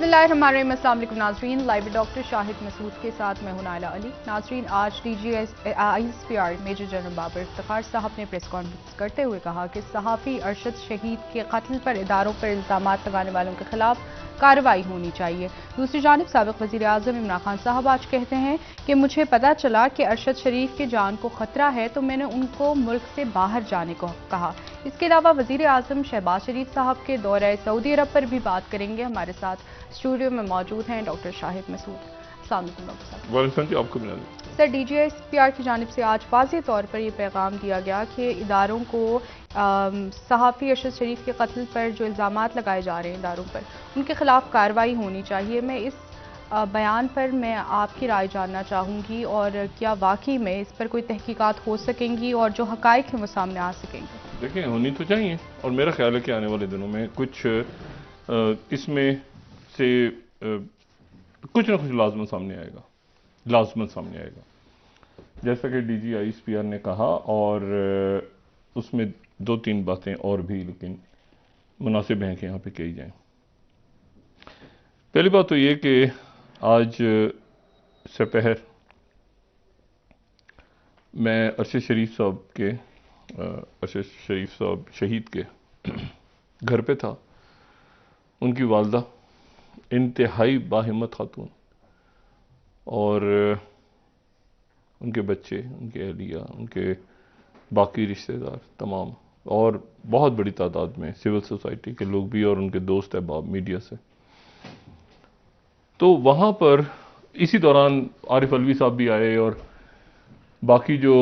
बिस्मिल्लाहिर्रहमानिर्रहीम। अस्सलाम वालेकुम नाज़रीन, लाइव डॉक्टर शाहिद मसूद के साथ मैं हूं नाइला अली। नाज़रीन, आज DGISPR major general Babar Iftikhar साहब ने प्रेस कॉन्फ्रेंस करते हुए कहा कि सहाफ़ी अरशद शहीद के कत्ल पर इदारों पर इल्ज़ामात लगाने वालों के खिलाफ कार्रवाई होनी चाहिए। दूसरी जानिब साबिक़ वज़ीर आज़म इमरान खान साहब आज कहते हैं कि मुझे पता चला कि अरशद शरीफ की जान को खतरा है तो मैंने उनको मुल्क से बाहर जाने को कहा। इसके अलावा वज़ीर आज़म शहबाज शरीफ साहब के दौरे सऊदी अरब पर भी बात करेंगे। हमारे साथ स्टूडियो में मौजूद हैं डॉक्टर शाहिद मसूद। अस्सलाम वालेकुम डॉक्टर साहब। वालेकुम आपको सर, DGISPR की जानिब से आज वाज़ेह तौर पर यह पैगाम दिया गया कि इदारों को सहाफ़ी अरशद शरीफ के कत्ल पर जो इल्ज़ामात लगाए जा रहे हैं इदारों पर, उनके खिलाफ कार्रवाई होनी चाहिए। मैं इस बयान पर मैं आपकी राय जानना चाहूँगी और क्या वाकई में इस पर कोई तहकीकात हो सकेंगी और जो हक़ाइक़ हैं वो सामने आ सकेंगे? देखिए, होनी तो चाहिए और मेरा ख्याल है कि आने वाले दिनों में कुछ इसमें से कुछ ना कुछ लाजमन सामने आएगा जैसा कि DGISPR ने कहा। और उसमें दो तीन बातें और भी लेकिन मुनासिब हैं कि यहाँ पे कही जाएं। पहली बात तो ये कि आज सपहर मैं अरशद शरीफ साहब शहीद के घर पे था। उनकी वालदा इंतहाई बाहिम्मत खातून और उनके बच्चे, उनके अहलिया, उनके बाकी रिश्तेदार तमाम और बहुत बड़ी तादाद में सिविल सोसाइटी के लोग भी और उनके दोस्त अहबाब मीडिया से। तो वहाँ पर इसी दौरान आरिफ अलवी साहब भी आए और बाकी जो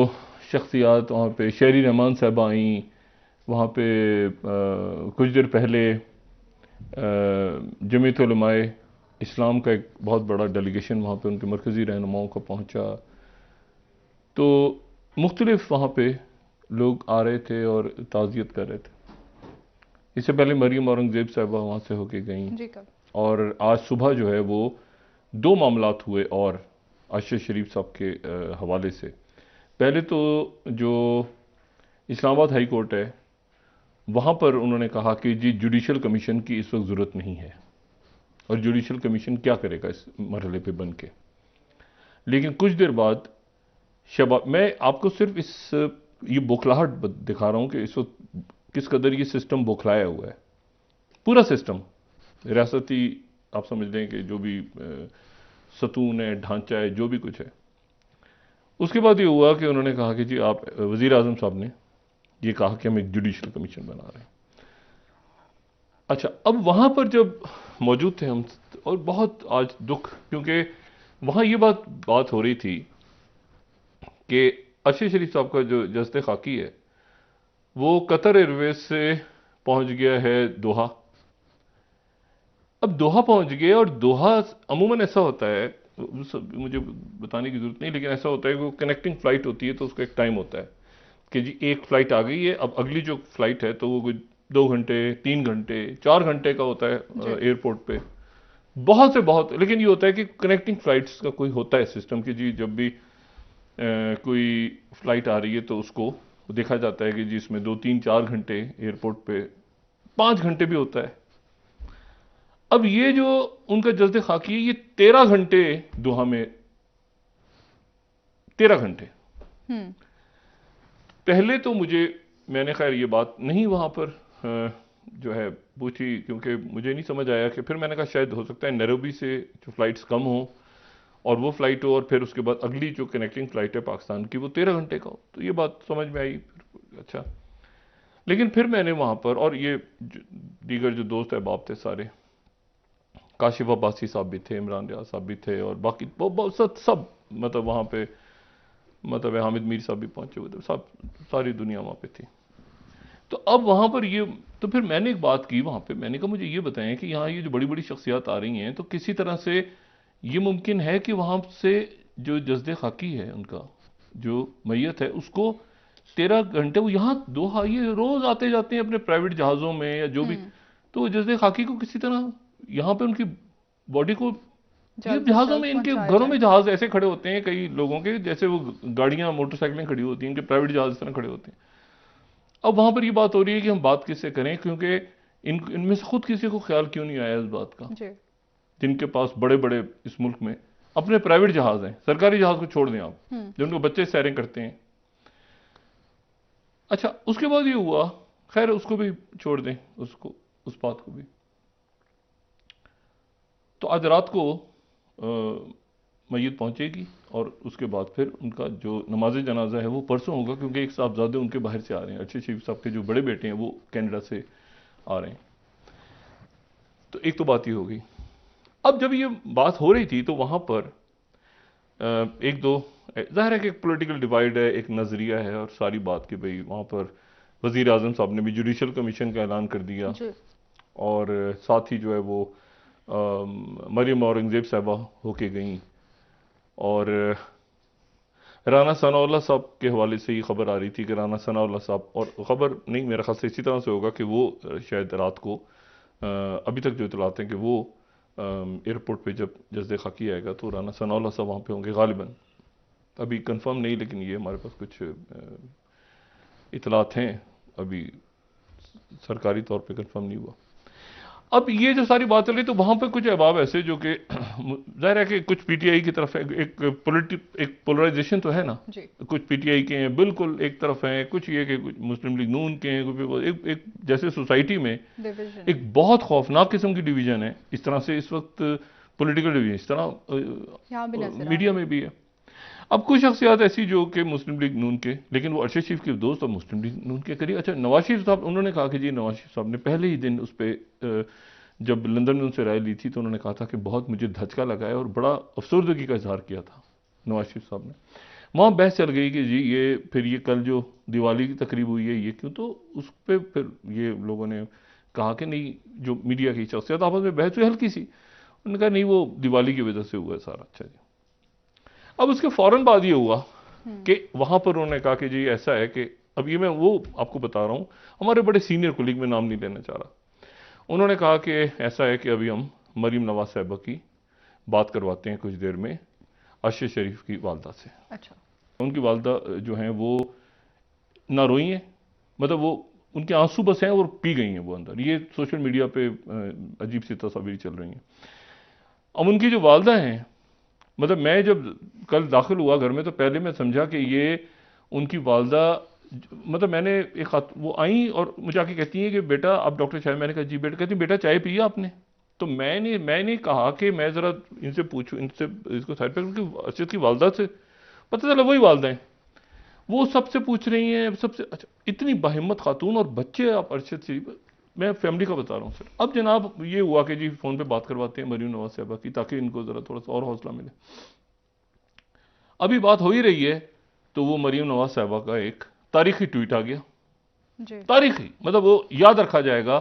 शख्सियात वहाँ पे, शेरी रहमान साहबा आई वहाँ पे। कुछ देर पहले जमीयत उलमाए इस्लाम का एक बहुत बड़ा डेलीगेशन वहाँ पे उनके मरकज़ी रहनुमाओं का पहुँचा। तो मुख्तलिफ वहाँ पे लोग आ रहे थे और ताज़ियत कर रहे थे। इससे पहले मरियम औरंगज़ेब साहबा वहाँ से होके गई और आज सुबह जो है वो दो मामलात हुए और अरशद शरीफ साहब के हवाले से। पहले तो जो इस्लामाबाद हाई कोर्ट है वहाँ पर उन्होंने कहा कि जी जुडिशल कमीशन की इस वक्त ज़रूरत नहीं है और जुडिशल कमीशन क्या करेगा इस मरहले पे बन के। लेकिन कुछ देर बाद मैं आपको सिर्फ ये बौखलाहट दिखा रहा हूँ कि इस वक्त किस कदर ये सिस्टम बौखलाया हुआ है। पूरा सिस्टम रियासती, आप समझ लें कि जो भी सतून है, ढांचा है, जो भी कुछ है। उसके बाद ये हुआ कि उन्होंने कहा कि जी आप, वज़ीर आज़म साहब ने ये कहा कि हम एक जुडिशल कमीशन बना रहे हैं। अच्छा, अब वहाँ पर जब मौजूद थे हम और बहुत आज दुख, क्योंकि वहाँ ये बात हो रही थी कि अरशद शरीफ साहब का जो जस्ते खाकी है वो कतर एयरवेज से पहुंच गया है दोहा। अब दोहा पहुंच गया और दोहा अमूमन ऐसा होता है, मुझे बताने की जरूरत नहीं, लेकिन ऐसा होता है कि वो कनेक्टिंग फ्लाइट होती है तो उसका एक टाइम होता है कि जी एक फ्लाइट आ गई है, अब अगली जो फ्लाइट है तो वो कोई 2 घंटे, 3 घंटे, 4 घंटे का होता है एयरपोर्ट पे, बहुत से बहुत। लेकिन ये होता है कि कनेक्टिंग फ्लाइट्स का कोई होता है सिस्टम कि जी जब भी कोई फ्लाइट आ रही है तो उसको देखा जाता है कि जी इसमें 2, 3, 4 घंटे एयरपोर्ट पे, 5 घंटे भी होता है। अब ये जो उनका जज्दे खाकी है ये 13 घंटे दोहा में, 13 घंटे। पहले तो मैंने खैर ये बात नहीं वहां पर जो है पूछी, क्योंकि मुझे नहीं समझ आया कि फिर मैंने कहा शायद हो सकता है नैरोबी से जो फ्लाइट्स कम हो और वो फ्लाइट हो और फिर उसके बाद अगली जो कनेक्टिंग फ्लाइट है पाकिस्तान की वो 13 घंटे का हो, तो ये बात समझ में आई। अच्छा, लेकिन फिर मैंने वहां पर, और ये दीगर जो दोस्त अहबाब थे सारे, काशिफ अब्बासी साहब भी थे, इमरान रियाज साहब भी थे और बाकी सब मतलब वहाँ पे, मतलब हामिद मीर साहब भी पहुंचे हुए थे, सब सारी दुनिया वहाँ पे थी। तो अब वहाँ पर तो फिर मैंने एक बात की वहाँ पे, मैंने कहा मुझे ये बताएं कि यहाँ ये जो बड़ी बड़ी शख्सियात आ रही हैं तो किसी तरह से ये मुमकिन है कि वहाँ से जो जज्दे खाकी है उनका जो मैयत है उसको 13 घंटे, वो यहाँ दोहा ये रोज आते जाते हैं अपने प्राइवेट जहाज़ों में या जो भी, तो जज्दे खाकी को किसी तरह यहाँ पे उनकी बॉडी को, ये जहाज़ों में, इनके घरों में जहाज ऐसे खड़े होते हैं कई लोगों के, जैसे वो गाड़ियां मोटरसाइकिलें खड़ी होती हैं, इनके प्राइवेट जहाज इस तरह खड़े होते हैं। अब वहां पर ये बात हो रही है कि हम बात किससे करें, क्योंकि इनमें से खुद किसी को ख्याल क्यों नहीं आया इस बात का। जिनके पास बड़े बड़े इस मुल्क में अपने प्राइवेट जहाज हैं, सरकारी जहाज को छोड़ दें आप, जो उनके बच्चे सैरें करते हैं। अच्छा, उसके बाद ये हुआ, खैर उसको भी छोड़ दें, उसको, उस बात को भी। तो आज रात को मैयत पहुंचेगी और उसके बाद फिर उनका जो नमाज जनाजा है वो परसों होगा, क्योंकि एक साहबजादे उनके बाहर से आ रहे हैं, अरशद शरीफ साहब के जो बड़े बेटे हैं वो कनाडा से आ रहे हैं। तो एक तो बात ये हो गई। अब जब ये बात हो रही थी तो वहां पर एक दो, जाहिर है कि एक पॉलिटिकल डिवाइड है, एक नजरिया है और सारी बात कि भाई वहां पर वजीर आजम साहब ने भी जुडिशल कमीशन का ऐलान कर दिया और साथ ही जो है वो मरियम औरंगजेब साहबा होके गई और राना सनाउल्लाह साहब के हवाले से ही खबर आ रही थी कि राना सनाउल्लाह साहब, और खबर नहीं मेरे ख्याल से इसी तरह से होगा कि वो शायद रात को अभी तक जो इतलात हैं कि वो एयरपोर्ट पे जब जज़्दे खाकी आएगा तो राना सनाउल्लाह साहब वहाँ पे होंगे गालिबन, अभी कंफर्म नहीं, लेकिन ये हमारे पास कुछ इतलात हैं, अभी सरकारी तौर पे कंफर्म नहीं हुआ। अब ये जो सारी बात चल रही तो वहां पे कुछ अहबाब ऐसे जो कि जाहिर है कि कुछ पीटीआई की तरफ है, एक पोलराइजेशन तो है ना, कुछ पीटीआई के हैं बिल्कुल एक तरफ हैं, कुछ ये कि कुछ मुस्लिम लीग नून के हैं, एक जैसे सोसाइटी में एक बहुत खौफनाक किस्म की डिवीजन है। इस तरह से इस वक्त पॉलिटिकल डिवीजन इस तरह मीडिया में भी है। अब कुछ शख्सियात ऐसी जो कि मुस्लिम लीग नून के, लेकिन वो अरशद शरीफ के दोस्त और मुस्लिम लीग नून के करीब। अच्छा, नवाज शरीफ साहब, उन्होंने कहा कि जी नवाज शरीफ साहब ने पहले ही दिन उस पर जब लंदन में उनसे राय ली थी तो उन्होंने कहा था कि बहुत मुझे धचका लगा है और बड़ा अफसरदगी का इजहार किया था नवाज शरीफ साहब ने। वहाँ बहस चल गई कि जी ये फिर ये कल जो दिवाली की तकरीब हुई है ये क्यों, तो उस पर फिर ये लोगों ने कहा कि नहीं, जो मीडिया की शख्सियत आपस में बहस हुई हल्की सी, उन्होंने कहा नहीं वो दिवाली की वजह से हुआ है सारा। अच्छा जी, अब उसके फौरन बाद ये हुआ कि वहां पर उन्होंने कहा कि जी ऐसा है कि, अब ये मैं वो आपको बता रहा हूं, हमारे बड़े सीनियर कोलीग, में नाम नहीं लेना चाह रहा, उन्होंने कहा कि ऐसा है कि अभी हम मरीम नवाज साहिबा की बात करवाते हैं कुछ देर में अरशद शरीफ की वालदा से। अच्छा, उनकी वालदा जो हैं वो ना रोई हैं, मतलब वो उनके आंसू बस हैं और पी गई हैं वो अंदर, ये सोशल मीडिया पे अजीब सी तस्वीरें चल रही हैं। अब उनकी जो वालदा हैं, मतलब मैं जब कल दाखिल हुआ घर में तो पहले मैं समझा कि ये उनकी वालदा, मतलब मैंने वो आई और मुझे आके कहती हैं कि बेटा आप डॉक्टर साहब, मैंने कहा जी बेटा, कहती बेटा चाय पिया आपने, तो मैंने कहा कि मैं जरा इनसे पूछूं, इनसे इसको साइड पर, क्योंकि अरशद की वालदा से पता चला वही वालदा हैं, वो सबसे पूछ रही हैं सबसे। अच्छा, इतनी बाहिम्मत खातून और बच्चे, आप अरशद से, मैं फैमिली का बता रहा हूँ सर। अब जनाब ये हुआ कि जी फोन पे बात करवाते हैं मरीम नवाज साहिबा की ताकि इनको जरा थोड़ा सा और हौसला मिले। अभी बात हो ही रही है तो वो मरीम नवाज साहिबा का एक तारीखी ट्वीट आ गया, तारीखी मतलब वो याद रखा जाएगा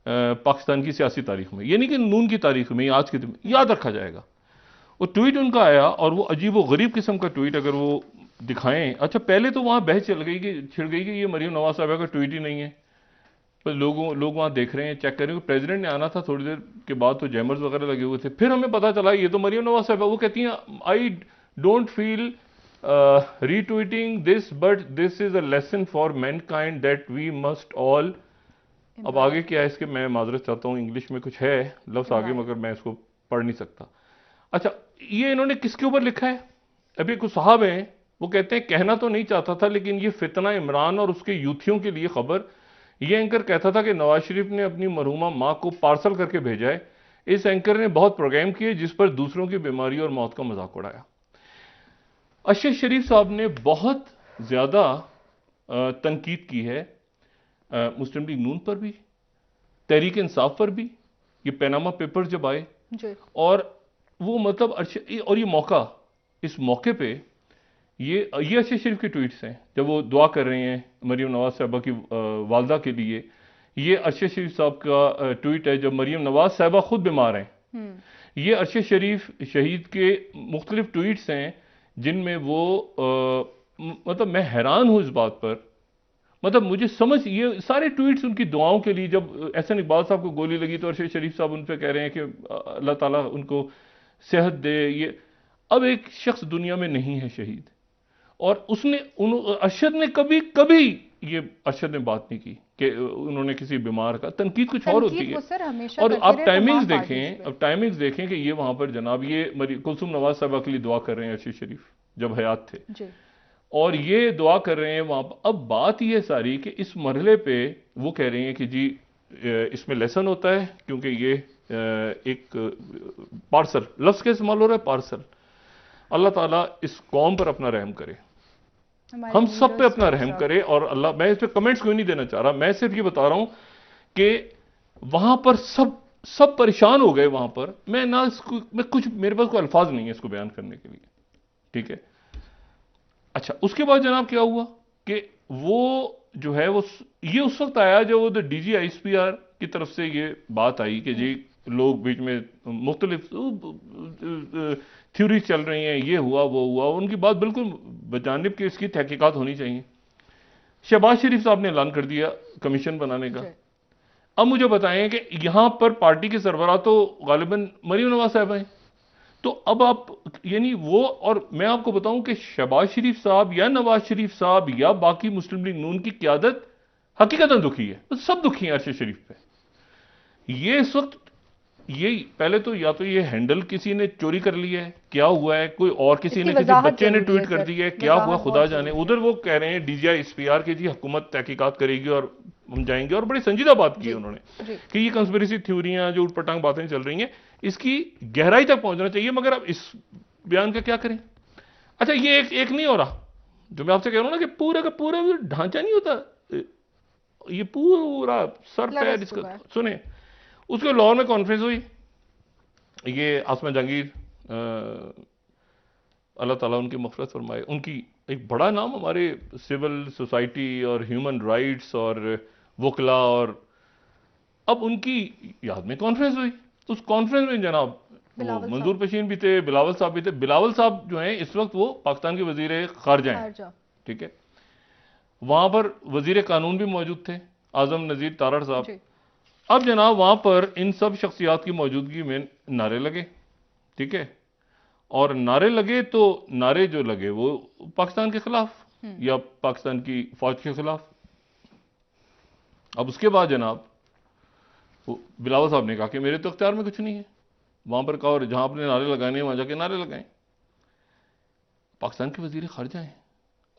पाकिस्तान की सियासी तारीख में, ये नहीं कि नून की तारीख में, आज के दिन याद रखा जाएगा। वो ट्वीट उनका आया और वो अजीब व गरीब किस्म का ट्वीट, अगर वो दिखाएं। अच्छा, पहले तो वहां बहस चल गई कि छिड़ गई कि ये मरीम नवाज साहिबा का ट्वीट ही नहीं है, पर लोग वहां देख रहे हैं, चेक कर रहे हैं। प्रेसिडेंट ने आना था थोड़ी देर के बाद तो जैमर्स वगैरह लगे हुए थे, फिर हमें पता चला ये तो मरीम नवाज साहिबा। वो कहती हैं I don't feel retweeting this but this is a lesson for mankind that we must all. अब आगे क्या है इसके, मैं माजरत चाहता हूँ, इंग्लिश में कुछ है लफ्ज आगे मगर मैं इसको पढ़ नहीं सकता। अच्छा, ये इन्होंने किसके ऊपर लिखा है? अभी कुछ साहब हैं वो कहते हैं कहना तो नहीं चाहता था लेकिन ये फितना इमरान और उसके यूथियों के लिए खबर। ये एंकर कहता था कि नवाज शरीफ ने अपनी मरहूमा मां को पार्सल करके भेजा है। इस एंकर ने बहुत प्रोग्राम किए जिस पर दूसरों की बीमारी और मौत का मजाक उड़ाया। अरशद शरीफ साहब ने बहुत ज्यादा तनकीद की है मुस्लिम लीग नून पर भी, तहरीक इंसाफ पर भी। ये पैनामा पेपर्स जब आए और वो मतलब और ये मौका, इस मौके पे ये अरशद शरीफ के ट्वीट्स हैं जब वो दुआ कर रहे हैं मरीम नवाज साहिबा की वालदा के लिए। ये अरशद शरीफ साहब का ट्वीट है जब मरीम नवाज साहिबा खुद बीमार हैं। ये अरशद शरीफ शहीद के मुख्तलिफ ट्वीट्स हैं जिनमें वो मतलब मैं हैरान हूं इस बात पर, मतलब मुझे समझ, ये सारे ट्वीट्स उनकी दुआओं के लिए। जब एहसन इकबाल साहब को गोली लगी तो अरशद शरीफ साहब उन पर कह रहे हैं कि अल्लाह ताला उनको सेहत दे। ये अब एक शख्स दुनिया में नहीं है शहीद, और उसने अरशद ने कभी ये अरशद ने बात नहीं की कि उन्होंने किसी बीमार का, तनकीद कुछ और होती है। सर हमेशा और करते आप रहे टाइमिंग्स तमाम देखें, पार्टीज पे। अब टाइमिंग्स देखें कि ये वहां पर जनाब ये कुलसुम नवाज साहबा के लिए दुआ कर रहे हैं अरशद शरीफ जब हयात थे, जी और ये दुआ कर रहे हैं वहां पर। अब बात ये सारी कि इस मरहले पे वो कह रहे हैं कि जी इसमें लेसन होता है, क्योंकि ये एक पार्सल लफ्ज का इस्तेमाल हो रहा है, पार्सल। अल्लाह ताला इस कौम पर अपना रहम करे, हमारे हम सब पे लीडर्स अपना रहम करे। और अल्लाह, मैं इस पे कमेंट्स क्यों नहीं देना चाह रहा, मैं सिर्फ ये बता रहा हूं कि वहां पर सब सब परेशान हो गए वहां पर। मैं ना इसको, मैं कुछ, मेरे पास कोई अल्फाज नहीं है इसको बयान करने के लिए, ठीक है। अच्छा, उसके बाद जनाब क्या हुआ कि वो जो है वो ये उस वक्त आया जब वो डीजी आईएसपीआर की तरफ से ये बात आई कि जी लोग बीच में मुख्तलिफ थ्योरी चल रही हैं, ये हुआ वो हुआ। उनकी बात बिल्कुल बजानिब की इसकी तहकीकात होनी चाहिए। शहबाज शरीफ साहब ने ऐलान कर दिया कमीशन बनाने का। अब मुझे बताएं कि यहां पर पार्टी के सरबराह तो गालिबन मरीम नवाज साहब हैं, तो अब आप यानी वो, और मैं आपको बताऊं कि शहबाज शरीफ साहब या नवाज शरीफ साहब या बाकी मुस्लिम लीग नून की क्यादत हकीकतन दुखी है, सब दुखी हैं अरशद शरीफ पे। ये इस वक्त ये पहले तो या तो ये हैंडल किसी ने चोरी कर लिया है, क्या हुआ है, कोई और किसी ने, किसी बच्चे ने ट्वीट कर दिया है, क्या हुआ खुदा जाने। उधर वो कह रहे हैं डीजीआई एसपीआर की जी हुकूमत तहकीकात करेगी और हम जाएंगे, और बड़ी संजीदा बात की है उन्होंने कि ये कंस्पिरेसी थ्योरियां जो उटपटांग बातें चल रही हैं इसकी गहराई तक पहुंचना चाहिए। मगर अब इस बयान का क्या करें। अच्छा, ये एक नहीं हो रहा, जो मैं आपसे कह रहा हूं ना कि पूरा का पूरा ढांचा नहीं होता, ये पूरा सर पैर इसका सुने। उसके लाहौर में कॉन्फ्रेंस हुई, ये आसमा जहांगीर अल्लाह ताला उनकी मग़फ़िरत फरमाए, उनकी एक बड़ा नाम हमारे सिविल सोसाइटी और ह्यूमन राइट्स और वकला, और अब उनकी याद में कॉन्फ्रेंस हुई। उस कॉन्फ्रेंस में जनाब वो मंजूर पशीन भी थे, बिलावल साहब भी थे। बिलावल साहब जो हैं इस वक्त वो पाकिस्तान के वजीर खारजा हैं, ठीक है। वहां पर वजीर कानून भी मौजूद थे, आजम नजीर तारड़ साहब। अब जनाब वहां पर इन सब शख्सियात की मौजूदगी में नारे लगे, ठीक है। और नारे लगे तो नारे जो लगे वो पाकिस्तान के खिलाफ या पाकिस्तान की फौज के खिलाफ। अब उसके बाद जनाब बिलावल साहब ने कहा कि मेरे तो अख्तियार में कुछ नहीं है, वहां पर कहा और जहां आपने नारे लगाने हैं वहां जाके नारे लगाएं, पाकिस्तान के वजीर खारजा हैं।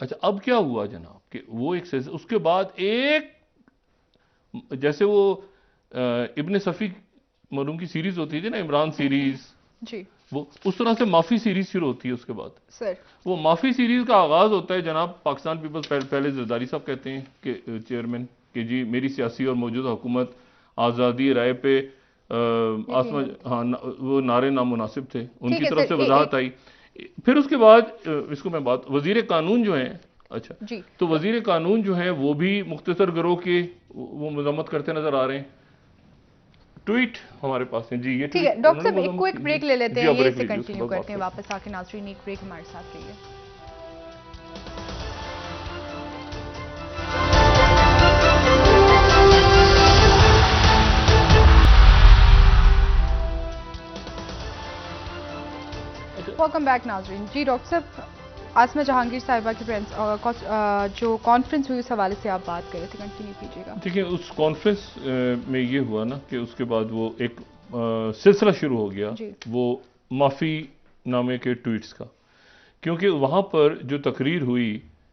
अच्छा, अब क्या हुआ जनाब कि वो एक, उसके बाद एक, जैसे वो इब्ने सफ़ी मरूम की सीरीज होती थी ना, इमरान सीरीज जी, वो उस तरह से माफी सीरीज शुरू होती है। उसके बाद सर वो माफी सीरीज का आगाज होता है जनाब पाकिस्तान पीपल्स पहले जरदारी साहब कहते हैं कि चेयरमैन कि जी मेरी सियासी और मौजूदा हुकूमत आज़ादी राय पे आसमा, हाँ वो नारे नामुनासिब थे, उनकी तरफ से वजाहत आई। फिर उसके बाद इसको मैं बात, वजीर कानून जो हैं, अच्छा जी, तो वजीर कानून जो हैं वो भी मुख्तसर गिरोह के वो मजम्मत करते नजर आ रहे हैं। ट्वीट हमारे पास है जी, ये ठीक है। डॉक्टर साहब एक क्विक ब्रेक ले लेते हैं, ये से कंटिन्यू करते हैं वापस आके। नाज़रीन एक ब्रेक हमारे साथ रहिए। वेलकम बैक नाज़रीन। जी डॉक्टर साहब, आसमा जहांगीर साहिबा की जो कॉन्फ्रेंस हुई उस हवाले से आप बात कर रहे थे, कंटिन्यू कीजिएगा। देखिए, उस कॉन्फ्रेंस में ये हुआ ना कि उसके बाद वो एक सिलसिला शुरू हो गया वो माफ़ी नामे के ट्वीट्स का, क्योंकि वहाँ पर जो तकरीर हुई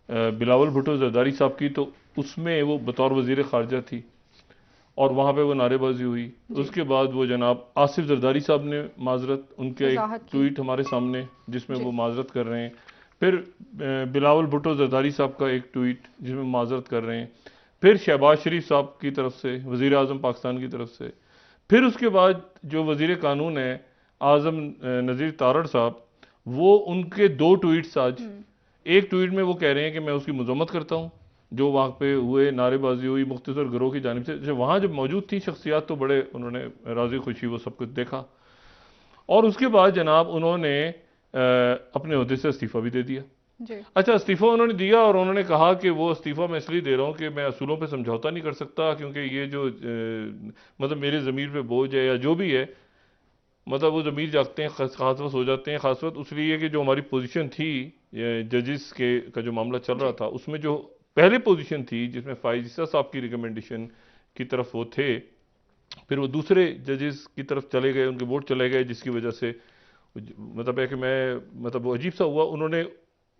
बिलावल भुट्टो जरदारी साहब की, तो उसमें वो बतौर वजीर खारजा थी और वहाँ पे वो नारेबाजी हुई। उसके बाद वो जनाब आसिफ जरदारी साहब ने माजरत, उनके एक ट्वीट हमारे सामने जिसमें वो माजरत कर रहे हैं। फिर बिलावल भुट्टो जरदारी साहब का एक ट्वीट जिसमें माजरत कर रहे हैं। फिर शहबाज शरीफ साहब की तरफ से, वज़ीर आज़म पाकिस्तान की तरफ से। फिर उसके बाद जो वज़ीर कानून है आज़म नज़ीर तारड़ साहब, वो उनके दो ट्वीट्स आज, एक ट्वीट में वो कह रहे हैं कि मैं उसकी मजम्मत करता हूँ जो वहाँ पे हुए, नारेबाजी हुई मुख्तसर गिरोह की जानिब से। वहाँ जब मौजूद थी शख्सियात तो बड़े उन्होंने राजी खुशी वो सब कुछ देखा, और उसके बाद जनाब उन्होंने अपने ओहदे से इस्तीफ़ा भी दे दिया। अच्छा, इस्तीफ़ा उन्होंने दिया और उन्होंने कहा कि वो इस्तीफ़ा मैं इसलिए दे रहा हूँ कि मैं असूलों पे समझौता नहीं कर सकता, क्योंकि ये जो मतलब मेरे ज़मीर पे बोझ है या जो भी है, मतलब वो ज़मीर जागते हैं, खास वक्त हो जाते हैं। खास वक्त इसलिए कि जो हमारी पोजीशन थी जजिस के का जो मामला चल रहा था उसमें जो पहले पोजीशन थी जिसमें फाइज़ साहब की रिकमेंडेशन की तरफ वो थे, फिर वो दूसरे जजेस की तरफ चले गए, उनके वोट चले गए, जिसकी वजह से मतलब है कि मैं मतलब वो अजीब सा हुआ। उन्होंने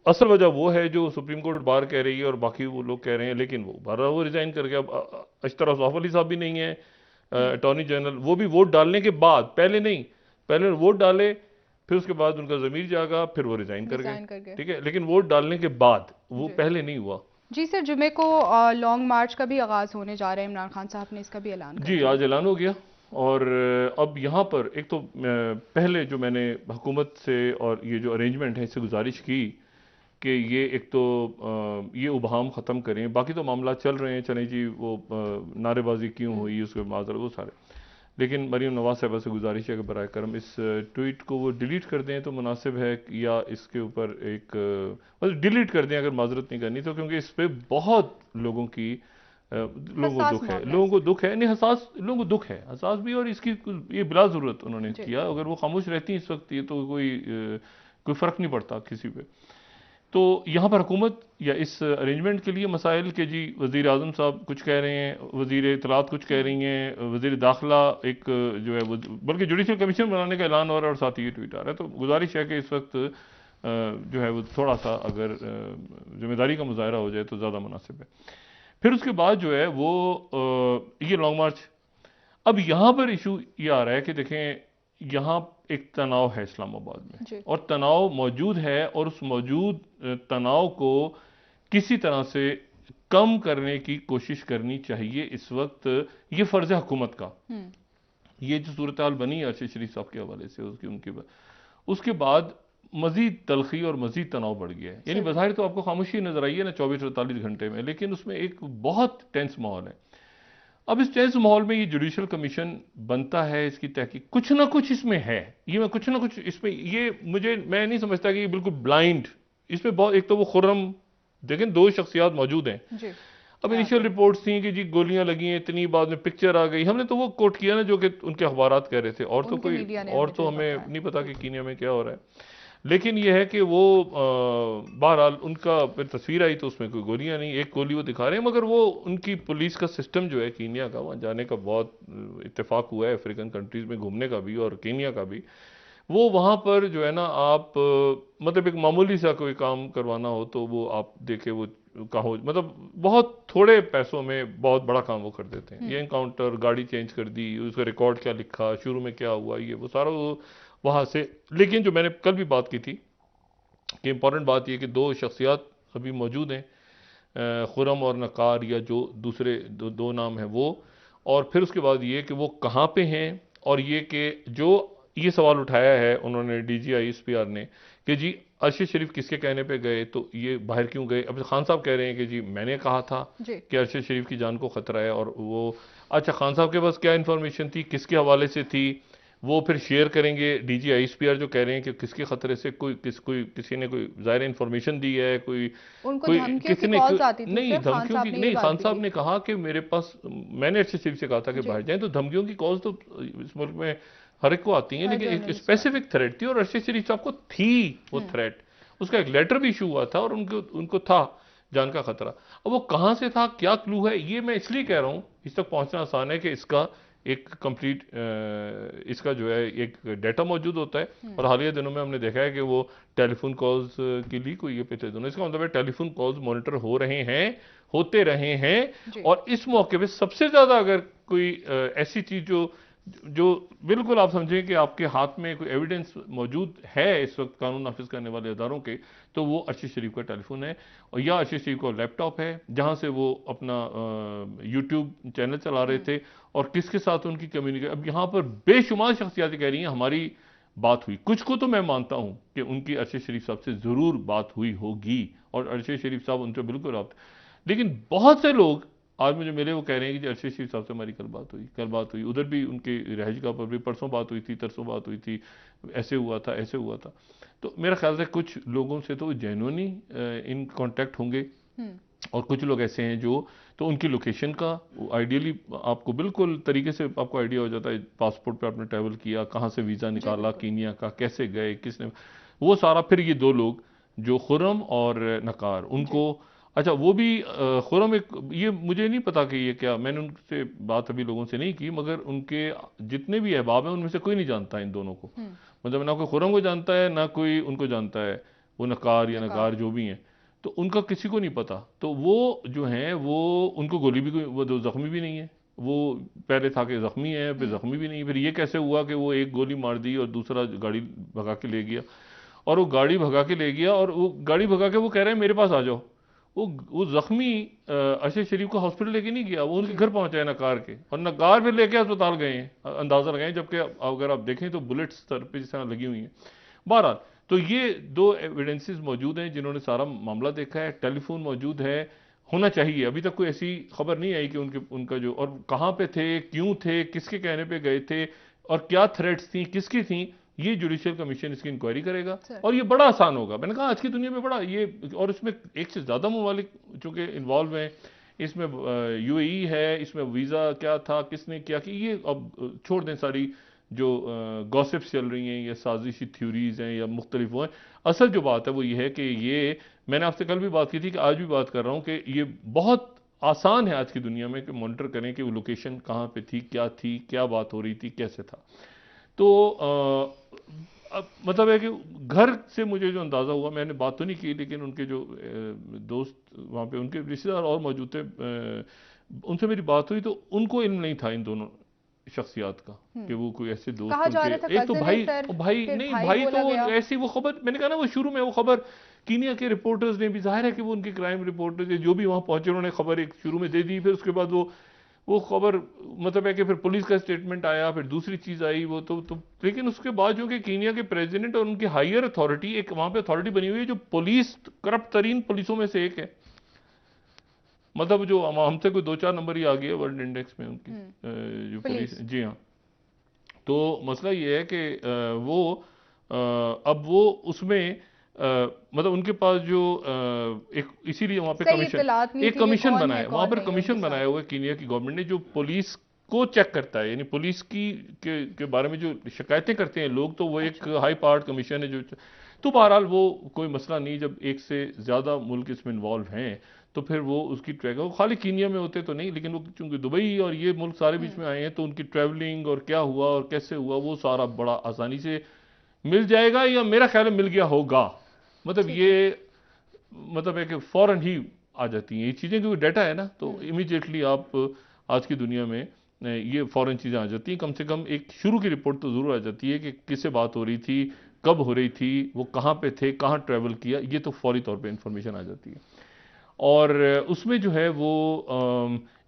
असल वजह वो है जो सुप्रीम कोर्ट बार कह रही है और बाकी वो लोग कह रहे हैं, लेकिन वो बार वो रिजाइन कर गया। अब अशतर सौफ अली साहब भी नहीं है अटॉर्नी जनरल, वो भी वोट डालने के बाद, पहले नहीं, पहले वोट डाले, फिर उसके बाद उनका ज़मीर जागा, फिर वो रिजाइन कर गए, ठीक है, लेकिन वोट डालने के बाद, वो पहले नहीं हुआ। जी सर, जुमे को लॉन्ग मार्च का भी आगाज होने जा रहा है, इमरान खान साहब ने इसका भी ऐलान कर जी, दिया। आज ऐलान हो गया। और अब यहाँ पर एक तो पहले जो मैंने हुकूमत से और ये जो अरेंजमेंट है इससे गुजारिश की कि ये एक तो ये उबहम ख़त्म करें, बाकी तो मामला चल रहे हैं, चलें जी, वो नारेबाजी क्यों हुई उसके माजर वो सारे, लेकिन मरीम नवाज साहबा से गुजारिश है कि बराए करम इस ट्वीट को वो डिलीट कर दें तो मुनासिब है, या इसके ऊपर एक मतलब डिलीट कर दें अगर माजरत नहीं करनी तो, क्योंकि इस पर बहुत लोगों की लोगों को दुख है, लोगों को दुख है, नहीं हसास लोगों को दुख है, हसास भी, और इसकी ये बिला ज़रूरत उन्होंने किया। अगर वो खामोश रहती इस वक्त ये तो कोई फ़र्क नहीं पड़ता किसी पे। तो यहाँ पर हुकूमत या इस अरेंजमेंट के लिए मसाइल के जी, वज़ीर आज़म साहब कुछ कह रहे हैं, वज़ीर इत्तलात कुछ कह रही हैं, वज़ीर दाखिला एक जो है वो, बल्कि जुडिशल कमीशन बनाने का ऐलान हो रहा है और साथ ही ये ट्वीट आ रहा है। तो गुजारिश है कि इस वक्त जो है वो थोड़ा सा अगर जिम्मेदारी का मुजाहरा हो जाए तो ज़्यादा मुनासिब है। फिर उसके बाद जो है वो ये लॉन्ग मार्च, अब यहाँ पर इशू ये आ रहा है कि देखें, यहाँ एक तनाव है इस्लामाबाद में, और तनाव मौजूद है, और उस मौजूद तनाव को किसी तरह से कम करने की कोशिश करनी चाहिए इस वक्त। ये फर्ज है हुकूमत का। ये जो सूरत हाल बनी अरशद शरीफ साहब के हवाले से, उसके बाद मजीद तलखी और मजीद तनाव बढ़ गया है। यानी बज़ाहिर तो आपको खामोशी नजर आई है ना 24-48 घंटे में, लेकिन उसमें एक बहुत टेंस माहौल है। अब इस टेंस माहौल में ये जुडिशल कमीशन बनता है, इसकी तहकीक कुछ ना कुछ इसमें है, ये मैं कुछ ना कुछ इसमें, ये मैं नहीं समझता कि ये बिल्कुल ब्लाइंड, इसमें बहुत, एक तो वो खुर्रम, देखें 2 शख्सियात मौजूद हैं जी। अब इनिशियल रिपोर्ट्स थी कि जी गोलियां लगी हैं इतनी, बाद में पिक्चर आ गई, हमने तो वो कोट किया ना जो कि उनके अखबारात कह रहे थे, और तो कोई और तो हमें नहीं पता कि कीनिया में क्या हो रहा है। लेकिन यह है कि वो बहरहाल उनका फिर तस्वीर आई तो उसमें कोई गोलियां नहीं, एक गोली वो दिखा रहे हैं, मगर वो उनकी पुलिस का सिस्टम जो है कीनिया का, वहाँ जाने का बहुत इत्तेफाक हुआ है अफ्रीकन कंट्रीज़ में घूमने का भी और कीनिया का भी। वो वहाँ पर जो है ना, आप मतलब एक मामूली सा कोई काम करवाना हो तो वो आप देखे वो कहो, मतलब बहुत थोड़े पैसों में बहुत बड़ा काम वो कर देते हैं। ये इनकाउंटर, गाड़ी चेंज कर दी, उसका रिकॉर्ड क्या लिखा, शुरू में क्या हुआ, ये वो सारा वो वहाँ से। लेकिन जो मैंने कल भी बात की थी कि इंपॉर्टेंट बात यह कि 2 शख्सियात अभी मौजूद हैं, खुरम और नकार, या जो दूसरे दो नाम हैं वो, और फिर उसके बाद ये कि वो कहाँ पे हैं, और ये कि जो ये सवाल उठाया है उन्होंने DGI SPR ने कि जी अरशद शरीफ किसके कहने पे गए, तो ये बाहर क्यों गए। अब खान साहब कह रहे हैं कि जी मैंने कहा था कि अरशद शरीफ की जान को खतरा है, और वो अच्छा खान साहब के पास क्या इन्फॉर्मेशन थी, किसके हवाले से थी, वो फिर शेयर करेंगे। DGI SPR जो कह रहे हैं कि किसके खतरे से किसी ने कोई ज़ाहिर इन्फॉर्मेशन दी है, कोई किसी ने नहीं, धमकियों की नहीं। खान साहब ने कहा कि मेरे पास, मैंने अरशद शरीफ से कहा था कि बाहर जाएं, तो धमकियों की कॉल तो इस मुल्क में हर एक को आती हैं, लेकिन एक स्पेसिफिक थ्रेट थी और अरशद शरीफ साहब को थी वो थ्रेट, उसका एक लेटर भी इशू हुआ था और उनको था जान का खतरा। अब वो कहां से था, क्या क्लू है, ये मैं इसलिए कह रहा हूं, इस तक पहुंचना आसान है कि इसका एक कंप्लीट इसका जो है एक डाटा मौजूद होता है। और हालिया दिनों में हमने देखा है कि वो टेलीफोन कॉल्स की लीक हुई है पिछले दिनों, इसका मतलब है टेलीफोन कॉल्स मॉनिटर हो रहे हैं, होते रहे हैं। और इस मौके पे सबसे ज्यादा अगर कोई ऐसी चीज जो बिल्कुल आप समझें कि आपके हाथ में कोई एविडेंस मौजूद है इस वक्त कानून नाफिज करने वाले इदारों के, तो वो अरशद शरीफ का टेलीफोन है, और या अरशद शरीफ का लैपटॉप है जहां से वो अपना YouTube चैनल चला रहे थे, और किसके साथ उनकी कम्युनिकेशन। अब यहाँ पर बेशुमार शख्सियातें कह रही हैं हमारी बात हुई, कुछ को तो मैं मानता हूं कि उनकी अरशद शरीफ साहब से जरूर बात हुई होगी, और अरशद शरीफ साहब उनसे बिल्कुल आप, लेकिन बहुत से लोग आज मुझे मिले, वो कह रहे हैं कि अरशद शरीफ साहब से हमारी कल बात हुई, उधर भी उनके रहायशगाह पर भी परसों बात हुई थी, तरसों बात हुई थी, ऐसे हुआ था, ऐसे हुआ था। तो मेरा ख्याल है कुछ लोगों से तो जेन्युइनली इन कांटेक्ट होंगे, और कुछ लोग ऐसे हैं जो, तो उनकी लोकेशन का आइडियली आपको बिल्कुल तरीके से आपको आइडिया हो जाता है, पासपोर्ट पे आपने ट्रैवल किया, कहाँ से वीज़ा निकाला कीनिया का, कैसे गए, किसने, वो सारा। फिर ये 2 लोग जो खुर्रम और नकार, उनको अच्छा वो भी खुरम एक, ये मुझे नहीं पता कि ये क्या, मैंने उनसे बात अभी लोगों से नहीं की, मगर उनके जितने भी अहबाब हैं उनमें से कोई नहीं जानता इन दोनों को। मतलब ना कोई खुरम को जानता है ना कोई उनको जानता है, वो नकार या नकार। नगार जो भी हैं, तो उनका किसी को नहीं पता। तो वो जो हैं वो, उनको गोली भी वो तो जख्मी भी नहीं है, वो पहले था कि जख्मी है फिर जख्मी भी नहीं, फिर ये कैसे हुआ कि वो एक गोली मार दी और दूसरा गाड़ी भगा के ले गया, और वो गाड़ी भगा के ले गया, और वो गाड़ी भगा के वो कह रहे हैं मेरे पास आ जाओ। वो जख्मी अरशद शरीफ को हॉस्पिटल लेके नहीं गया, वो उनके घर पहुंचाए नकार के, और नकार फिर लेके अस्पताल गए हैं, अंदाजा लगाएं, जबकि अगर आप देखें तो बुलेट्स सर पे जिस तरह लगी हुई हैं। बहरहाल, तो ये दो एविडेंसेस मौजूद हैं जिन्होंने सारा मामला देखा है, टेलीफोन मौजूद है, होना चाहिए। अभी तक कोई ऐसी खबर नहीं आई कि उनका जो, और कहाँ पे थे, क्यों थे, किसके कहने पे गए थे, और क्या थ्रेट्स थी, किसकी थी, ये जुडिशियल कमीशन इसकी इंक्वायरी करेगा, और ये बड़ा आसान होगा। मैंने कहा आज की दुनिया में बड़ा ये, और इसमें एक से ज़्यादा ममालिक चूँकि इन्वॉल्व हैं इसमें, यूएई है, इसमें वीज़ा क्या था, किसने क्या कि, ये अब छोड़ दें सारी जो गॉसिप्स चल रही हैं या साजिशी थ्योरीज हैं या मुख्तलिफ वो हैं। असल जो बात है वो ये है कि ये, मैंने आपसे कल भी बात की थी कि आज भी बात कर रहा हूँ कि ये बहुत आसान है आज की दुनिया में कि मॉनिटर करें कि वो लोकेशन कहाँ पे थी, क्या बात हो रही थी, कैसे था। तो अब मतलब है कि घर से मुझे जो अंदाज़ा हुआ, मैंने बात तो नहीं की, लेकिन उनके जो दोस्त वहाँ पे, उनके रिश्तेदार और मौजूद थे, उनसे मेरी बात हुई, तो उनको इल्म नहीं था इन दोनों शख्सियात का कि वो कोई ऐसे दोस्त कहा जा रहा था उनके, एक तो कजिन है भाई, सर, भाई फिर नहीं, भाई भाई बोला तो गया। ऐसी वो खबर, मैंने कहा ना वो शुरू में वो खबर कीनिया के रिपोर्टर्स ने भी, जाहिर है कि वो उनके क्राइम रिपोर्टर्स जो भी वहाँ पहुंचे उन्होंने खबर एक शुरू में दे दी, फिर उसके बाद वो खबर, मतलब है कि फिर पुलिस का स्टेटमेंट आया, फिर दूसरी चीज आई, वो तो लेकिन उसके बाद जो कि कीनिया के प्रेसिडेंट और उनकी हायर अथॉरिटी, एक वहां पे अथॉरिटी बनी हुई है जो पुलिस, करप्ट तरीन पुलिसों में से एक है, मतलब जो हमसे कोई 2-4 नंबर ही आगे है वर्ल्ड इंडेक्स में उनकी जो पुलिस। जी हाँ। तो मसला ये है कि वो अब वो उसमें मतलब उनके पास जो एक, इसीलिए वहाँ पे सही कमीशन, इत्तलात नहीं एक थी कि कमीशन कौन बना है है वहाँ कौन पर, नहीं उनके कमीशन बनाया साथ। हुआ है कीनिया की गवर्नमेंट ने, जो पुलिस को चेक करता है, यानी पुलिस की के बारे में जो शिकायतें करते हैं लोग, तो वो एक हाई पावर्ड कमीशन है जो, तो बहरहाल वो कोई मसला नहीं, जब एक से ज़्यादा मुल्क इसमें इन्वॉल्व हैं तो फिर वो उसकी वो खाली कीनिया में होते तो नहीं, लेकिन वो चूंकि दुबई और ये मुल्क सारे बीच में आए हैं, तो उनकी ट्रैवलिंग और क्या हुआ और कैसे हुआ वो सारा बड़ा आसानी से मिल जाएगा, या मेरा ख्याल है मिल गया होगा। मतलब ठीक ये, है। मतलब है कि फौरन ही आ जाती हैं ये चीज़ें, क्योंकि डाटा है ना, तो इमीडिएटली आप आज की दुनिया में ये फौरन चीज़ें आ जाती हैं। कम से कम एक शुरू की रिपोर्ट तो ज़रूर आ जाती है कि किससे बात हो रही थी, कब हो रही थी, वो कहाँ पे थे, कहाँ ट्रैवल किया, ये तो फौरी तौर पे इंफॉर्मेशन आ जाती है। और उसमें जो है वो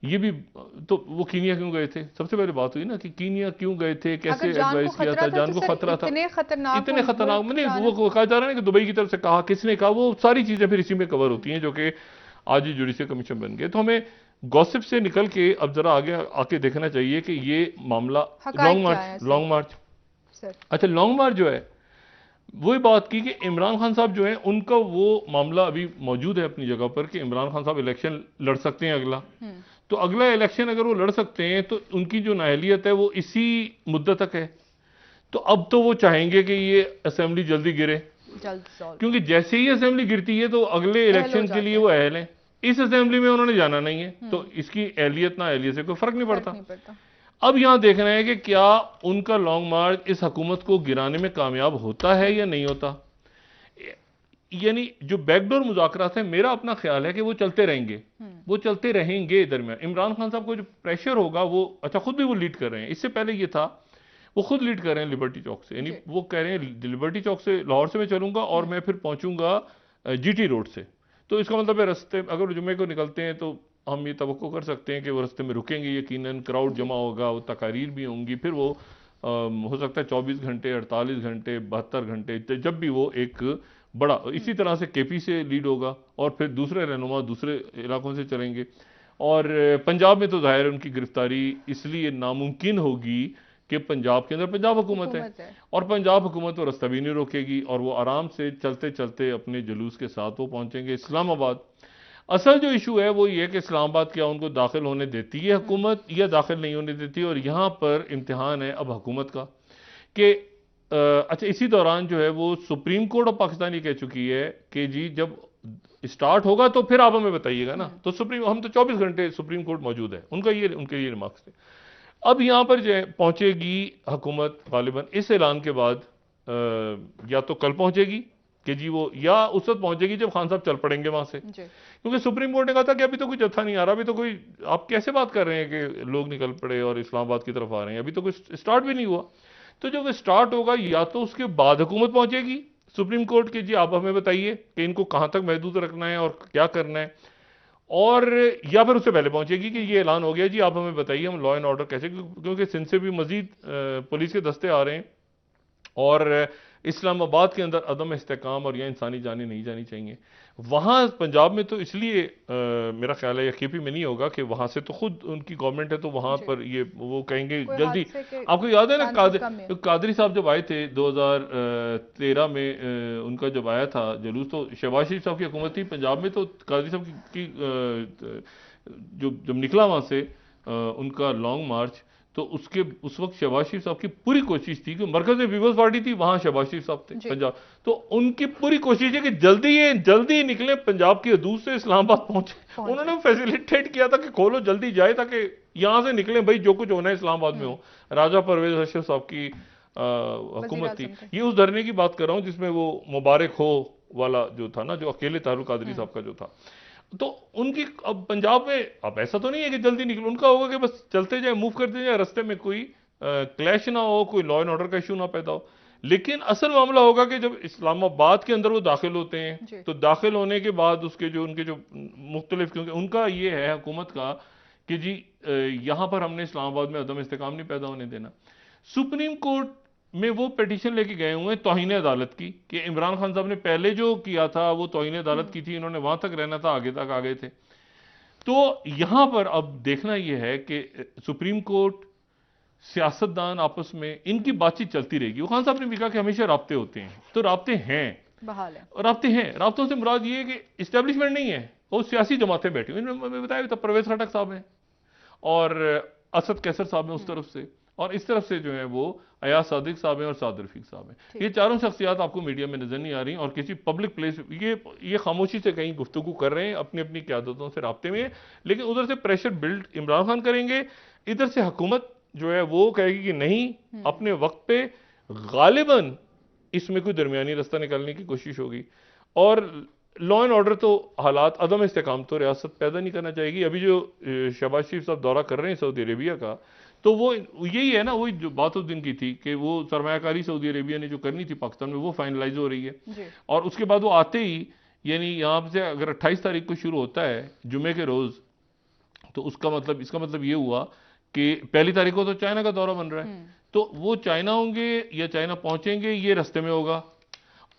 ये भी, तो वो कीनिया क्यों गए थे, सबसे पहले बात हुई ना कि कीनिया क्यों गए थे, कैसे अगर जान को एडवाइस किया खतरा था, था तो जान को सर खतरा था, इतने खतरनाक वो इतने खतरनाक, मुल्क मैंने जाना। वो कहा जा रहा है ना कि दुबई की तरफ से कहा, किसने कहा, वो सारी चीजें फिर इसी में कवर होती हैं, जो कि आज ही जुडिशियल कमीशन बन गए। तो हमें गॉसिप से निकल के अब जरा आगे आके देखना चाहिए कि ये मामला, हकायक क्या है सर? लॉन्ग मार्च, सर अच्छा लॉन्ग मार्च जो है, वही बात की कि इमरान खान साहब जो है उनका वो मामला अभी मौजूद है अपनी जगह पर कि इमरान खान साहब इलेक्शन लड़ सकते हैं अगला। तो अगला इलेक्शन अगर वो लड़ सकते हैं तो उनकी जो नाअहलियत है वो इसी मुद्दत तक है। तो अब तो वो चाहेंगे कि ये असेंबली जल्दी गिरे, जल्द सॉल्व क्योंकि जैसे ही असेंबली गिरती है तो अगले अहल हो इलेक्शन के लिए जाते वो हैं। अहल हैं। इस असेंबली में उन्होंने जाना नहीं है, तो इसकी अहलियत ना अहलियत से कोई फर्क नहीं फर्क पड़ता। नहीं पड़ता। अब यहां देखना है कि क्या उनका लॉन्ग मार्च इस हुकूमत को गिराने में कामयाब होता है या नहीं होता। यानी जो बैकडोर मुज़ाकरात है, मेरा अपना ख्याल है कि वो चलते रहेंगे, वो चलते रहेंगे। दरमियान इमरान खान साहब को जो प्रेशर होगा वो, अच्छा खुद भी वो लीड कर रहे हैं, इससे पहले ये था वो खुद लीड कर रहे हैं लिबर्टी चौक से, यानी वो कह रहे हैं लिबर्टी चौक से, लाहौर से मैं चलूंगा और मैं फिर पहुंचूंगा जीटी रोड से। तो इसका मतलब है रास्ते अगर जुमे को निकलते हैं तो हम ये तवक्को कर सकते हैं कि वो रास्ते में रुकेंगे, यकीनन क्राउड जमा होगा, वो तकारीर भी होंगी, फिर वो हो सकता है 24 घंटे, 48 घंटे, 72 घंटे, जब भी वो एक बड़ा, इसी तरह से केपी से लीड होगा और फिर दूसरे रहनुमा दूसरे इलाकों से चलेंगे। और पंजाब में तो जाहिर है उनकी गिरफ्तारी इसलिए नामुमकिन होगी कि पंजाब के अंदर पंजाब हुकूमत है, और पंजाब हुकूमत तो रास्ता भी नहीं रोकेगी, और वो आराम से चलते चलते अपने जुलूस के साथ वो पहुंचेंगे इस्लामाबाद। असल जो इशू है वो ये कि इस्लामाबाद क्या उनको दाखिल होने देती है हुकूमत या दाखिल नहीं होने देती, और यहाँ पर इम्तिहान है अब हुकूमत का कि अच्छा इसी दौरान जो है वो सुप्रीम कोर्ट ऑफ पाकिस्तान ये कह चुकी है कि जी जब स्टार्ट होगा तो फिर आप हमें बताइएगा ना। तो हम तो 24 घंटे सुप्रीम कोर्ट मौजूद है, उनके ये रिमार्क्स थे। अब यहां पर जो है पहुंचेगी हुकूमत गालिबन इस ऐलान के बाद, या तो कल पहुंचेगी कि जी वो, या उस वक्त पहुंचेगी जब खान साहब चल पड़ेंगे वहां से, क्योंकि सुप्रीम कोर्ट ने कहा था कि अभी तो कोई जत्था नहीं आ रहा, अभी तो कोई, आप कैसे बात कर रहे हैं कि लोग निकल पड़े और इस्लामाबाद की तरफ आ रहे हैं, अभी तो कोई स्टार्ट भी नहीं हुआ। तो जब स्टार्ट होगा या तो उसके बाद हुकूमत पहुंचेगी सुप्रीम कोर्ट की, जी आप हमें बताइए कि इनको कहां तक महदूद रखना है और क्या करना है, और या फिर उससे पहले पहुंचेगी कि ये ऐलान हो गया जी आप हमें बताइए हम लॉ एंड ऑर्डर कैसे, क्योंकि सिंध से भी मजीद पुलिस के दस्ते आ रहे हैं और इस्लामाबाद के अंदर अदम इस्तेकाम और यह इंसानी जानें नहीं जानी चाहिए। वहां पंजाब में तो इसलिए मेरा ख्याल है, या केपी में नहीं होगा कि वहां से तो खुद उनकी गवर्नमेंट है, तो वहां पर ये वो कहेंगे जल्दी। आपको याद है ना कादरी साहब जब आए थे 2013 में, उनका जब आया था जुलूस, तो शहबाज शरीफ साहब की हुकूमत थी पंजाब में, तो कादरी साहब की जो जब निकला वहां से उनका लॉन्ग मार्च, तो उस वक्त शहबाज शरीफ साहब की पूरी कोशिश थी कि मरकज में पीपल्स पार्टी थी, वहां शहबाज शरीफ साहब थे पंजाब, तो उनकी पूरी कोशिश है कि जल्दी निकले पंजाब की हदूद से इस्लामाबाद पहुंचे। उन्होंने फैसिलिटेट किया था कि खोलो जल्दी जाए ताकि यहां से निकले, भाई जो कुछ होना है इस्लामाबाद में हो। राजा परवेज अशरफ साहब की हुकूमत थी। ये उस धरने की बात कर रहा हूं जिसमें वो मुबारक हो वाला जो था ना, जो अकेले तारुल कादरी साहब का जो था, तो उनकी अब पंजाब में अब ऐसा तो नहीं है कि जल्दी निकलो, उनका होगा कि बस चलते जाए, मूव करते जाए, रास्ते में कोई क्लैश ना हो, कोई लॉ एंड ऑर्डर का इशू ना पैदा हो। लेकिन असल मामला होगा कि जब इस्लामाबाद के अंदर वो दाखिल होते हैं, तो दाखिल होने के बाद उनके जो मुख्तलिफ, क्योंकि उनका ये है हुकूमत का कि जी यहां पर हमने इस्लामाबाद में अदम इस्तेकाम नहीं पैदा होने देना। सुप्रीम कोर्ट में वो पिटीशन लेके गए हुए हैं तौहीन अदालत की, कि इमरान खान साहब ने पहले जो किया था वो तौहीन अदालत की थी, इन्होंने वहां तक रहना था, आगे तक आ गए थे। तो यहां पर अब देखना यह है कि सुप्रीम कोर्ट, सियासतदान आपस में इनकी बातचीत चलती रहेगी। वो खान साहब ने भी कहा कि हमेशा राब्ते होते हैं, तो राब्ते हैं, बहाल है, राब्ते हैं। राब्तों से मुराद ये है कि इस्टेब्लिशमेंट नहीं है, वो सियासी जमातें बैठी हुई। मैंने बताया था परवेज खटक साहब हैं और असद कैसर साहब हैं उस तरफ से, और इस तरफ से जो है वो अयाज सादिक साहब हैं और साद रफीक साहब हैं। ये चारों शख्सियात आपको मीडिया में नजर नहीं आ रही और किसी पब्लिक प्लेस ये खामोशी से कहीं गुफ्तगू कर रहे हैं, अपनी अपनी क़यादतों से राब्ते में, लेकिन उधर से प्रेशर बिल्ड इमरान खान करेंगे, इधर से हुकूमत जो है वो कहेगी कि नहीं, अपने वक्त पे गालिबन इसमें कोई दरमियानी रास्ता निकालने की कोशिश होगी। और लॉ एंड ऑर्डर तो हालात अदम इस्तेकाम तो रियासत पैदा नहीं करना चाहेगी। अभी जो शहबाज शरीफ साहब दौरा कर रहे हैं सऊदी अरेबिया का, तो वो यही है ना, वही जो बात उस दिन की थी कि वो सरमायाकारी सऊदी अरेबिया ने जो करनी थी पाकिस्तान में, वो फाइनलाइज हो रही है। और उसके बाद वो आते ही, यानी यहाँ से अगर 28 तारीख को शुरू होता है जुमे के रोज, तो इसका मतलब ये हुआ कि पहली तारीख को तो चाइना का दौरा बन रहा है, तो वो चाइना होंगे या चाइना पहुंचेंगे, ये रास्ते में होगा।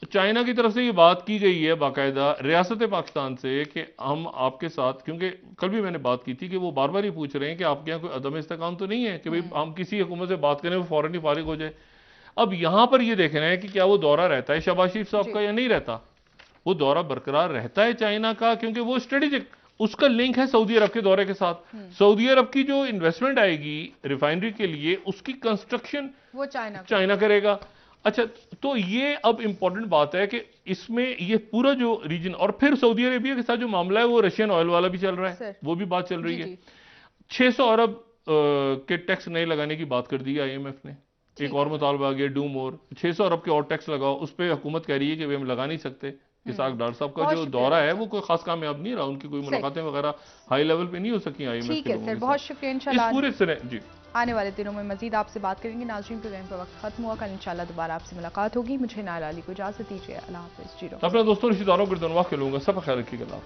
चाइना की तरफ से ये बात की गई है बाकायदा रियासत पाकिस्तान से कि हम आपके साथ, क्योंकि कल भी मैंने बात की थी कि वो बार बार ही पूछ रहे हैं कि आपके यहाँ कोई अदम इस्तेकाम तो नहीं है कि भाई हम किसी हुकूमत से बात करें वो फौरन ही फारिग हो जाए। अब यहां पर ये देखना है कि क्या वो दौरा रहता है शहबाज शरीफ साहब का या नहीं रहता। वो दौरा बरकरार रहता है चाइना का, क्योंकि वो स्ट्रेटेजिक, उसका लिंक है सऊदी अरब के दौरे के साथ। सऊदी अरब की जो इन्वेस्टमेंट आएगी रिफाइनरी के लिए, उसकी कंस्ट्रक्शन वो चाइना करेगा। अच्छा, तो ये अब इंपॉर्टेंट बात है कि इसमें ये पूरा जो रीजन, और फिर सऊदी अरेबिया के साथ जो मामला है वो रशियन ऑयल वाला भी चल रहा है, वो भी बात चल रही है। 600 अरब के टैक्स नए लगाने की बात कर दी IMF ने, एक और मुतालबा आ गया डू मोर, 600 अरब के और टैक्स लगाओ। उस पर हुकूमत कह रही है कि वे हम लगा नहीं सकते। इसाक डार साहब का जो दौरा है वो कोई खास कामयाब नहीं रहा, उनकी कोई मुलाकातें वगैरह हाई लेवल पे नहीं हो सकी IMF के लोगों के साथ। बहुत शुक्रिया। इंशाल्लाह इस पूरे तरह जी आने वाले दिनों में मजीद आपसे बात करेंगे। नाज़रीन, प्रोग्राम का वक्त खत्म हुआ, कल इंशाल्लाह दोबारा आपसे मुलाकात होगी। मुझे नायला अली को इजाजत दीजिए। अल्लाह हाफिज़। अपने दोस्तों रिश्तेदारों गिरदनवाह के लूंगा, सब ख्याल रखिएगा।